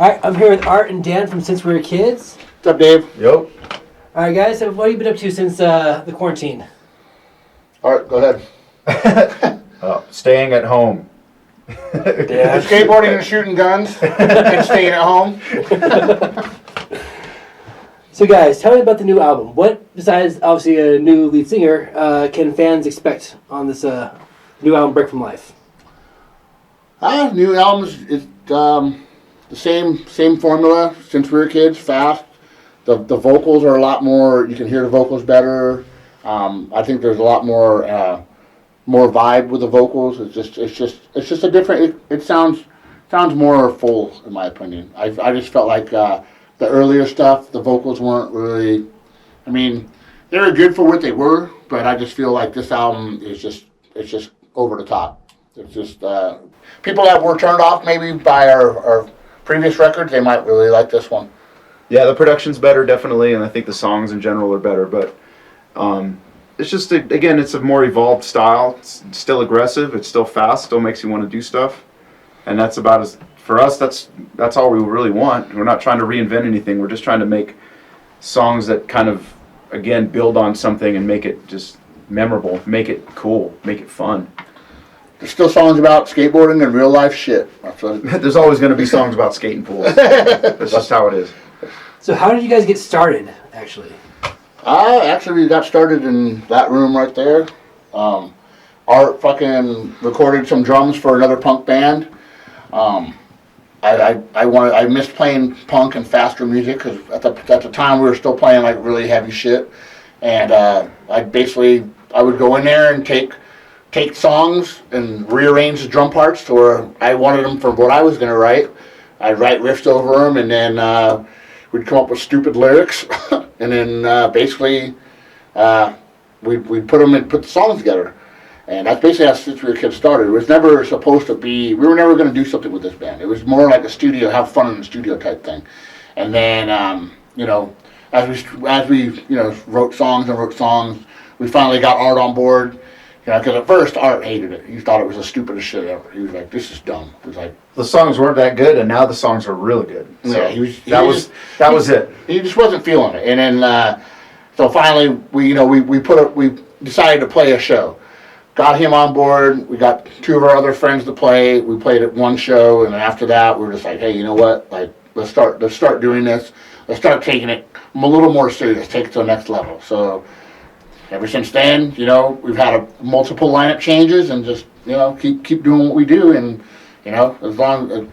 All right, I'm here with Art and Dan from Since We Were Kids. What's up, Dave? Yep. All right, guys, so what have you been up to since the quarantine? All right, go ahead. Staying at home. Yeah, skateboarding and shooting guns and staying at home. So, guys, tell me about the new album. What, besides obviously a new lead singer, can fans expect on this new album, Break From Life? New albums is the same formula. Since we were kids, fast. The vocals are a lot more. You can hear the vocals better. I think there's a lot more vibe with the vocals. It's just a different. It sounds more full, in my opinion. I just felt like the earlier stuff, the vocals weren't really. I mean, they were good for what they were, but I just feel like this album is just over the top. It's just people that were turned off maybe by our previous records, they might really like this one. Yeah, the production's better, definitely, and I think the songs in general are better, but it's just, again, it's a more evolved style. It's still aggressive, it's still fast, still makes you want to do stuff, and that's about as, for us, that's all we really want. We're not trying to reinvent anything, we're just trying to make songs that kind of, again, build on something and make it just memorable, make it cool, make it fun. There's still songs about skateboarding and real life shit. There's always going to be songs about skating pools. That's just how it is. So, how did you guys get started, actually? Actually, we got started in that room right there. Art fucking recorded some drums for another punk band. I missed playing punk and faster music because at the time we were still playing like really heavy shit, and I would go in there and take songs and rearrange the drum parts to where I wanted them for what I was going to write. I'd write riffs over them, and then we'd come up with stupid lyrics, and then basically we'd put the songs together. And that's basically how Since We Were Kids started. It was never supposed to be, we were never going to do something with this band. It was more like a studio, have fun in the studio type thing. And then, as we wrote songs, we finally got Art on board. Because at first Art hated it. He thought it was the stupidest shit ever. He was like, "This is dumb." He was like, the songs weren't that good, and now the songs are really good. So yeah, that was it. He just wasn't feeling it, and then so finally we decided to play a show. Got him on board. We got two of our other friends to play. We played at one show, and after that we were just like, "Hey, you know what? Like, let's start doing this. Let's start taking it a little more serious. Take it to the next level." So. Ever since then, we've had multiple lineup changes and just, keep doing what we do. And, as long as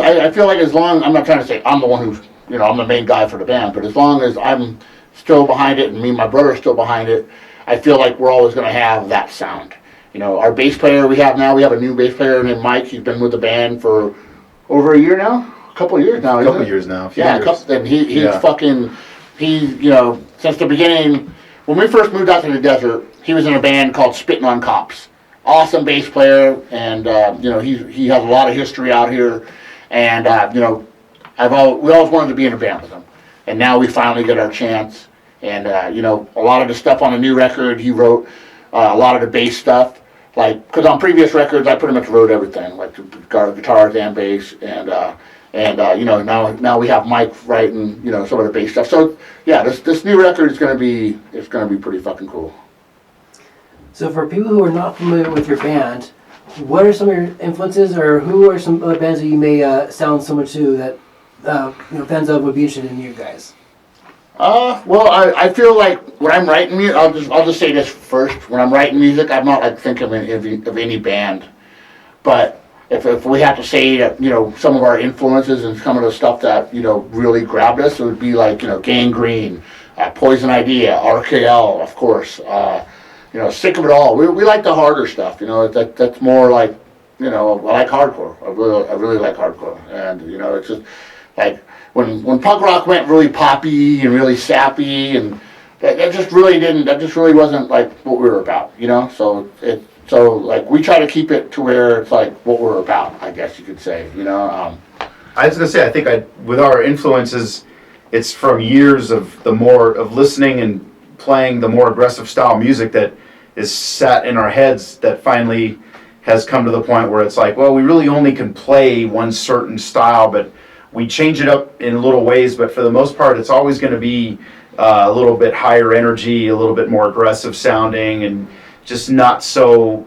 I feel like I'm not trying to say I'm the one who's, I'm the main guy for the band, but as long as I'm still behind it and me and my brother are still behind it, I feel like we're always going to have that sound. Our bass player we have a new bass player named Mike. He's been with the band for over a year now, a couple of years now. A couple years now. And since the beginning. When we first moved out to the desert, he was in a band called Spittin' on Cops. Awesome bass player, and he has a lot of history out here. And we always wanted to be in a band with him. And now we finally get our chance. And a lot of the stuff on the new record, he wrote a lot of the bass stuff. Because on previous records, I pretty much wrote everything, like the guitars and bass, now we have Mike writing, some of the bass stuff. So yeah, this new record is gonna be pretty fucking cool. So for people who are not familiar with your band, what are some of your influences, or who are some other bands that you may sound similar to that fans of would be interested in you guys? Well, I feel like when I'm writing music, I'll just say this first. When I'm writing music, I'm not thinking of any band, but if we have to say that, some of our influences and some of the stuff that, really grabbed us, it would be like, Gangrene, Poison Idea, RKL, of course, Sick of It All. We like the harder stuff, that's more like, I like hardcore. I really like hardcore. And, it's just like when punk rock went really poppy and really sappy, and that just really wasn't like what we were about, So we try to keep it to where it's like what we're about, I guess you could say, I was gonna say, I think with our influences, it's from years of listening and playing the more aggressive style music that is sat in our heads that finally has come to the point where it's like, well, we really only can play one certain style, but we change it up in little ways, but for the most part, it's always going to be a little bit higher energy, a little bit more aggressive sounding, and just not so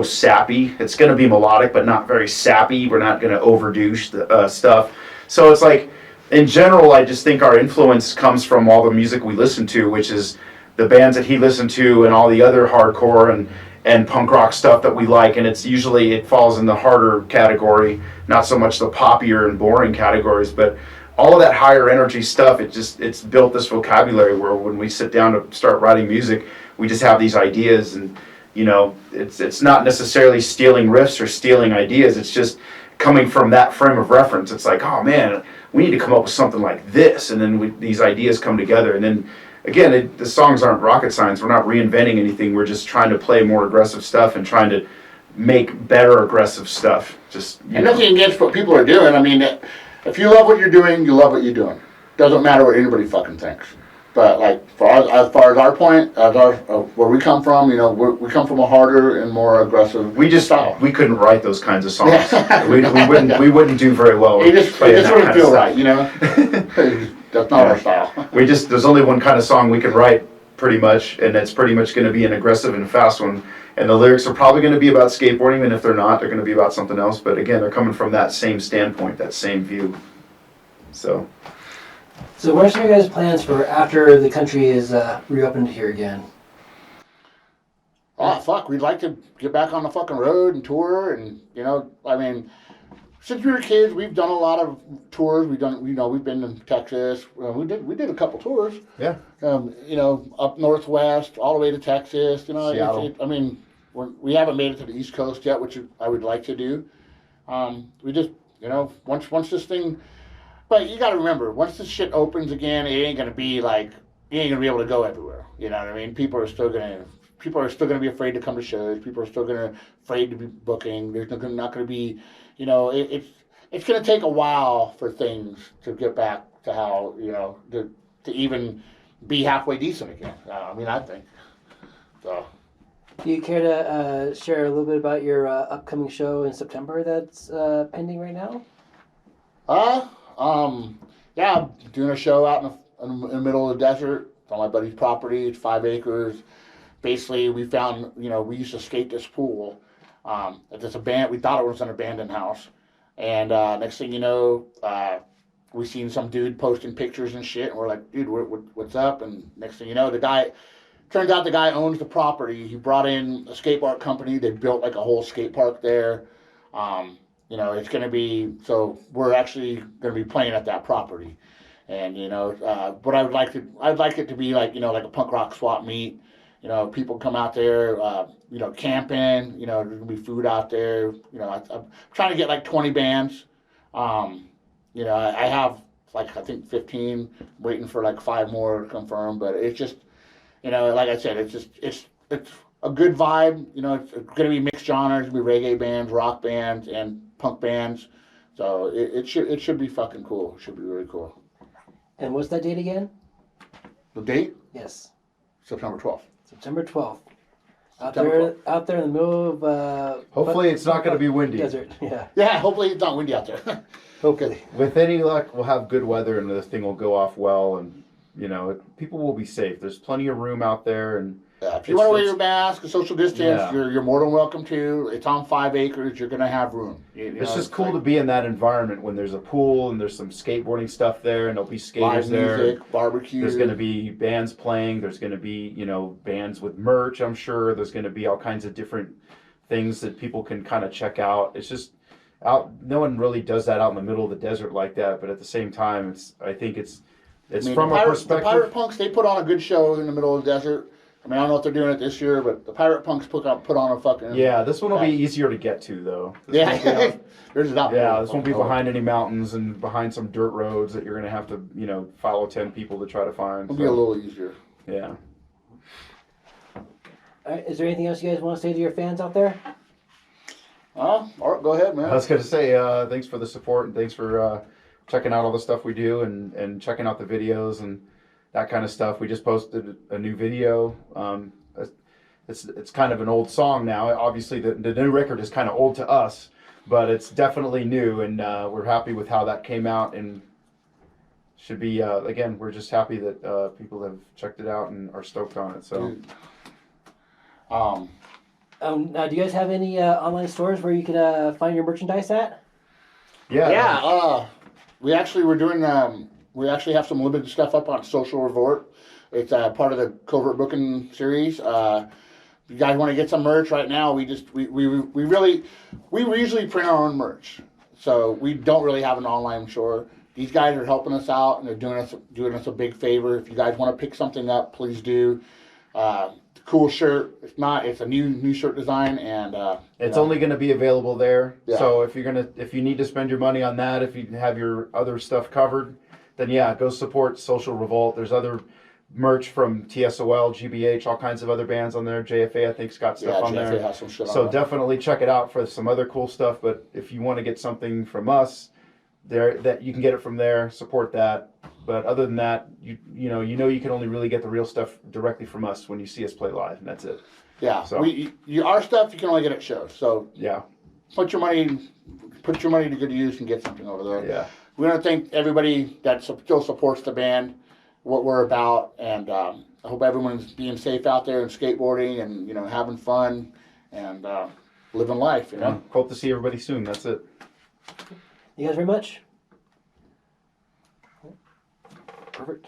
sappy. It's going to be melodic, but not very sappy. We're not going to overdo stuff. So it's like, in general, I just think our influence comes from all the music we listen to, which is the bands that he listened to and all the other hardcore and punk rock stuff that we like. And it's usually, it falls in the harder category, not so much the poppier and boring categories, but all of that higher energy stuff. It's built this vocabulary where when we sit down to start writing music, we just have these ideas, and it's not necessarily stealing riffs or stealing ideas. It's just coming from that frame of reference. It's like, oh man, we need to come up with something like this, and then these ideas come together. And then again, the songs aren't rocket science. We're not reinventing anything. We're just trying to play more aggressive stuff and trying to make better aggressive stuff. And nothing against what people are doing. I mean, if you love what you're doing, you love what you're doing. Doesn't matter what anybody fucking thinks. But like as far as our point, where we come from, we come from a harder and more aggressive. We couldn't write those kinds of songs. we wouldn't do very well. It just wouldn't feel right, That's not our style. There's only one kind of song we can write, pretty much, and it's pretty much going to be an aggressive and fast one. And the lyrics are probably going to be about skateboarding, and if they're not, they're going to be about something else. But again, they're coming from that same standpoint, that same view. So what are some of your guys' plans for after the country is reopened here again? Oh, fuck, we'd like to get back on the fucking road and tour, and, I mean, since we were kids, we've done a lot of tours. We've been in Texas. We did a couple tours. Yeah. Up northwest, all the way to Texas. Seattle. I mean, we haven't made it to the East Coast yet, which I would like to do. We just, once this thing. But you got to remember, once this shit opens again, it ain't gonna be like you ain't gonna be able to go everywhere. You know what I mean? People are still gonna be afraid to come to shows. People are still afraid to be booking. There's not gonna be, it's gonna take a while for things to get back to how to even be halfway decent again. I think so. Do you care to share a little bit about your upcoming show in September that's pending right now? Yeah, I'm doing a show out in the middle of the desert. It's on my buddy's property. It's 5 acres. Basically, we found, we used to skate this pool. It's we thought it was an abandoned house. And next thing you know, we seen some dude posting pictures and shit. And we're like, dude, what's up? And next thing you know, turns out the guy owns the property. He brought in a skate park company. They built like a whole skate park there. It's going to be, so we're actually going to be playing at that property. And, but I'd like it to be like, like a punk rock swap meet. People come out there, camping, there's going to be food out there. I'm trying to get like 20 bands. I have like, I think 15, waiting for like 5 more to confirm, but it's just, like I said, it's a good vibe. It's going to be mixed genres. It's going to be reggae bands, rock bands, and punk bands. So it should be fucking cool. It should be really cool. And what's that date again? The date? Yes. September 12th. September 12th. Out there in the middle of hopefully it's not going to be windy. Desert. Yeah. Yeah, hopefully it's not windy out there. Hopefully. With any luck, we'll have good weather and this thing will go off well, and people will be safe. There's plenty of room out there, and if you want to wear your mask, social distance, you're more than welcome to. It's on 5 acres. You're going to have room. It's just cool to be in that environment when there's a pool and there's some skateboarding stuff there, and there'll be skaters live music, there. Barbecue. There's going to be bands playing. There's going to be bands with merch. I'm sure there's going to be all kinds of different things that people can kind of check out. It's just out. No one really does that out in the middle of the desert like that. But at the same time, I think it's from a perspective. The Pirate Punks, they put on a good show in the middle of the desert. I don't know if they're doing it this year, but the Pirate Punks put on a fucking... Yeah, this one will be easier to get to, though. This won't be behind any mountains and behind some dirt roads that you're going to have to, follow 10 people to try to find. It'll be a little easier. Yeah. All right, is there anything else you guys want to say to your fans out there? All right, go ahead, man. I was going to say, thanks for the support, and thanks for checking out all the stuff we do and checking out the videos and that kind of stuff. We just posted a new video. It's kind of an old song now. Obviously, the new record is kind of old to us, but it's definitely new, and we're happy with how that came out, and should be again. We're just happy that people have checked it out and are stoked on it. So, do you guys have any online stores where you could find your merchandise at? Yeah. We actually were doing. We actually have some limited stuff up on Social Revolt. It's part of the Covert Booking series. If you guys want to get some merch right now, we usually print our own merch, so we don't really have an online store. These guys are helping us out, and they're doing us a big favor. If you guys want to pick something up, please do. Cool shirt. If not, it's a new shirt design, and it's only going to be available there. Yeah. So if you need to spend your money on that, if you have your other stuff covered, then yeah, go support Social Revolt. There's other merch from TSOL, GBH, all kinds of other bands on there. JFA, I think's got stuff on JFA there. has some shit on So there. definitely check it out for some other cool stuff. But if you want to get something from us, that you can get it from there. Support that. But other than that, you know you can only really get the real stuff directly from us when you see us play live, and that's it. Yeah. So our stuff you can only get at shows. So yeah, put your money to good use and get something over there. yeah. We want to thank everybody that still supports the band, what we're about, and I hope everyone's being safe out there and skateboarding and having fun and living life. Hope to see everybody soon. That's it. You guys very much. Perfect.